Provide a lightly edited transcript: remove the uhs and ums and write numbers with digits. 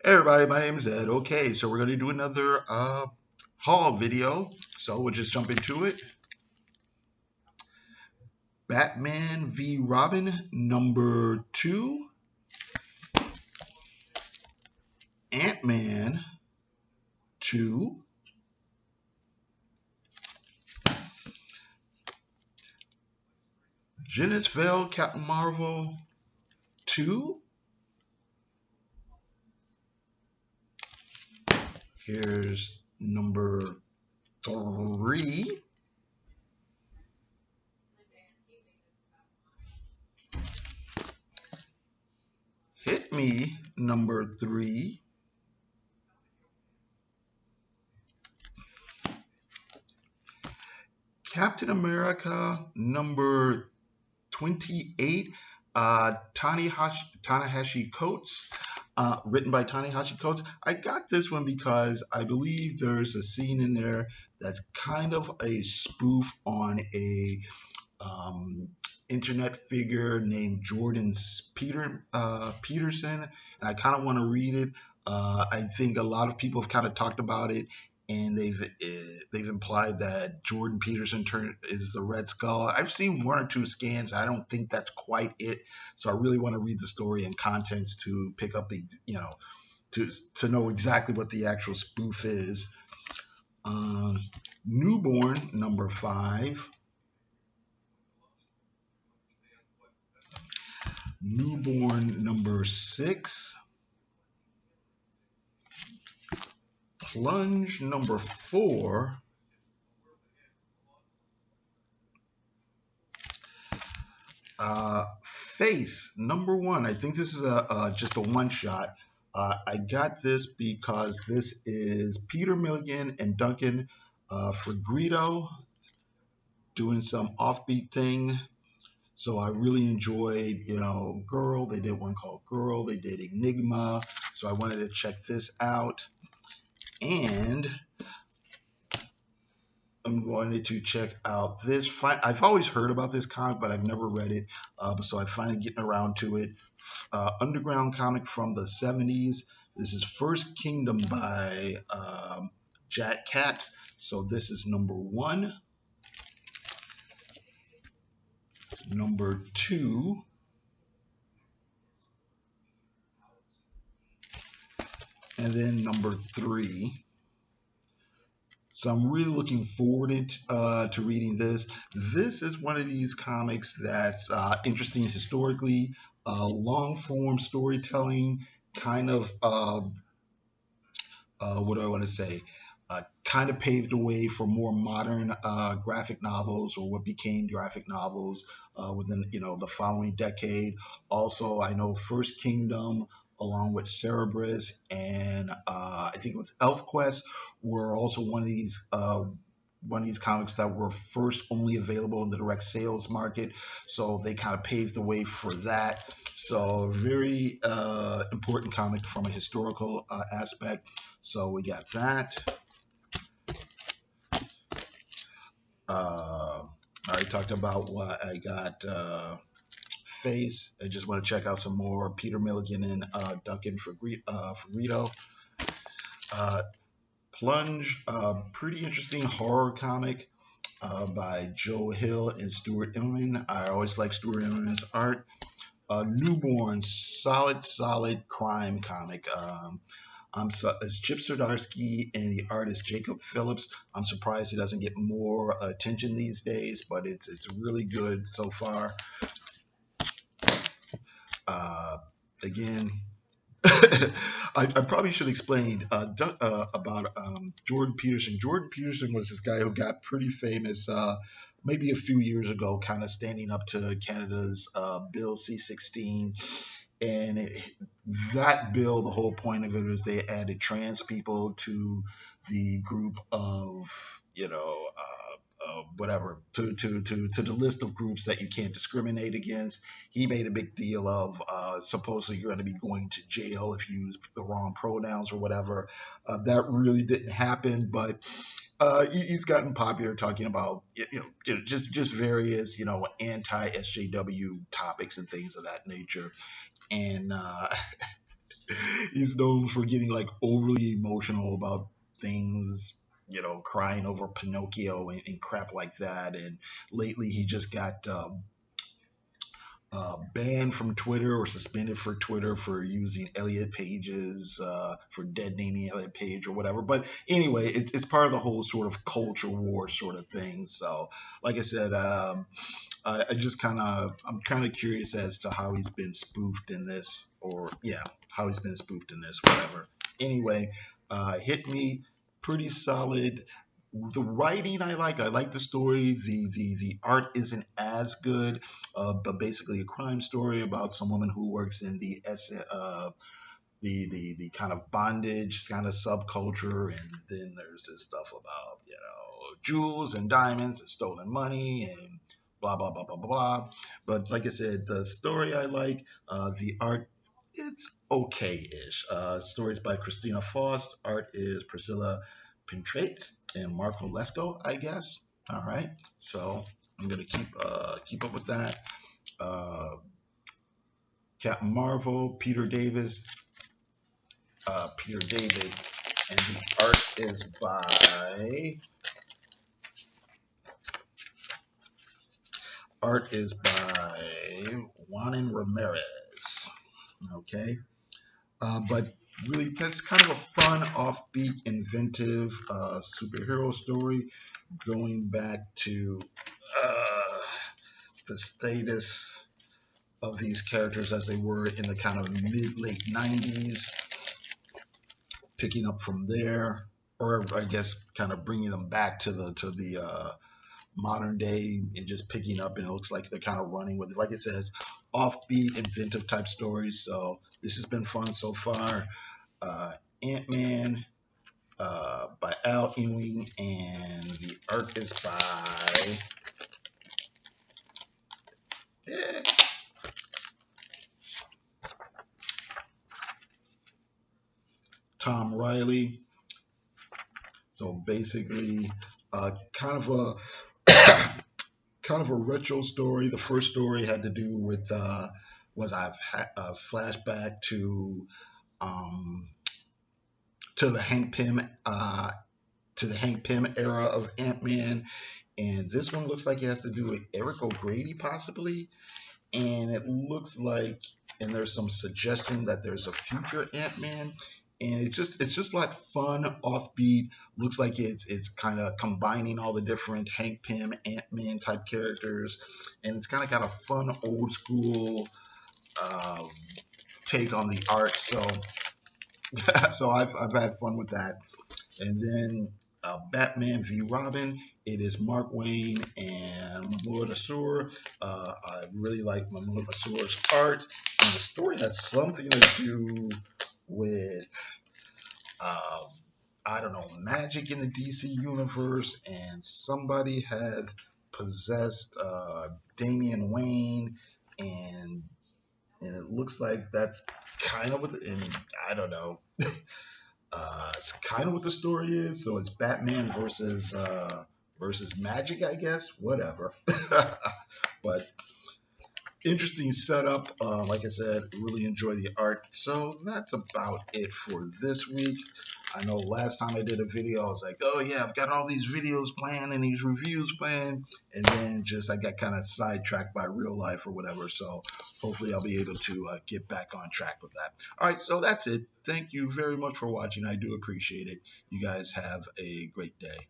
Hey everybody, my name is Ed. Okay, so we're going to do another haul video. So we'll just jump into it. Batman v Robin number 2, Ant-Man 2, Jennings Vale Captain Marvel 2. Here's number 3, Hit Me number 3, Captain America number 28, Tanahashi Coates, written by Tanahashi Coates. I got this one because I believe there's a scene in there that's kind of a spoof on a internet figure named Peterson. And I kind of want to read it. I think a lot of people have kind of talked about it, and they've implied that Jordan Peterson is the Red Skull. I've seen one or two scans. I don't think that's quite it. So I really want to read the story and contents to pick up the to know exactly what the actual spoof is. Um, Newborn number 5. Newborn number 6. Plunge number 4. Face number 1. I think this is just a one shot. I got this because this is Peter Milligan and Duncan Fegredo doing some offbeat thing. So I really enjoyed, Girl. They did one called Girl. They did Enigma. So I wanted to check this out. And I'm going to check out this. I've always heard about this comic, but I've never read it. So I finally getting around to it. Underground comic from the 70s. This is First Kingdom by Jack Katz. So this is number 1. Number 2. And then number 3. So I'm really looking forward to reading this. This is one of these comics that's interesting historically, long form storytelling, kind of, what do I want to say? Kind of paved the way for more modern graphic novels, or what became graphic novels within the following decade. Also, I know First Kingdom, along with Cerebus and I think it was ElfQuest, were also one of these comics that were first only available in the direct sales market. So they kind of paved the way for that. So very important comic from a historical aspect. So we got that. I already talked about what I got. Face. I just want to check out some more Peter Milligan and Duncan Fegredo. Plunge, pretty interesting horror comic by Joe Hill and Stuart Immonen. I always like Stuart Immonen's art. Newborn, solid crime comic. It's Chip Zdarsky and the artist Jacob Phillips. I'm surprised it doesn't get more attention these days, but it's really good so far. Again, I probably should explain about Jordan Peterson. Jordan Peterson was this guy who got pretty famous maybe a few years ago, kind of standing up to Canada's Bill C-16. And that bill, the whole point of it is they added trans people to the group of, whatever, to the list of groups that you can't discriminate against. He made a big deal of supposedly you're going to be going to jail if you use the wrong pronouns or whatever. That really didn't happen, but he's gotten popular talking about just various anti SJW topics and things of that nature. And He's known for getting like overly emotional about things, crying over Pinocchio and crap like that. And lately, he just got banned from Twitter or suspended for Twitter for using Elliot Page's for dead naming Elliot Page or whatever. But anyway, it's part of the whole sort of culture war sort of thing. So, like I said, I just I'm kind of curious as to how he's been spoofed in this, or yeah, how he's been spoofed in this, whatever. Anyway, hit me pretty solid. The writing I like the story. The art isn't as good, but basically a crime story about some woman who works in the kind of bondage kind of subculture, and then there's this stuff about jewels and diamonds and stolen money and blah blah blah blah blah. But like I said, the story I like, the art, it's okay-ish. Stories by Christina Faust, art is Priscilla Pintrates and Marco Lesco, I guess. All right, so I'm gonna keep up with that. Uh, Captain Marvel, Peter David, and the art is by Juanin Ramirez. Okay, but really, that's kind of a fun, offbeat, inventive superhero story going back to uh, the status of these characters as they were in the kind of mid late 90s, picking up from there, or I guess kind of bringing them back to the modern day and just picking up, and it looks like they're kind of running with it. Like it says, offbeat, inventive type stories. So this has been fun so far. Ant-Man by Al Ewing, and the art is by eh, Tom Riley. So basically, kind of a kind of a retro story. The first story had to do with was I've had a flashback um, to the Hank Pym era of Ant Man, and this one looks like it has to do with Eric O'Grady possibly, and it looks like, and there's some suggestion that there's a future Ant-Man, and it's just like fun, offbeat. Looks like it's kind of combining all the different Hank Pym, Ant-Man type characters, and it's kind of got a fun old school uh, take on the art. So so I've had fun with that. And then Batman v Robin. It is Mark Wayne and Mahmoud Asur. I really like Mahmoud Asur's art, and the story has something to do with um, I don't know, magic in the DC universe, and somebody has possessed Damian Wayne, and it looks like that's kind of what, and I don't know. It's kind of what the story is. So it's Batman versus magic, I guess. Whatever. But interesting setup. Like I said, really enjoy the art. So that's about it for this week. I know last time I did a video, I was like, oh yeah, I've got all these videos planned and these reviews planned, and then just I got kind of sidetracked by real life or whatever. So hopefully I'll be able to get back on track with that. All right, so that's it. Thank you very much for watching. I do appreciate it. You guys have a great day.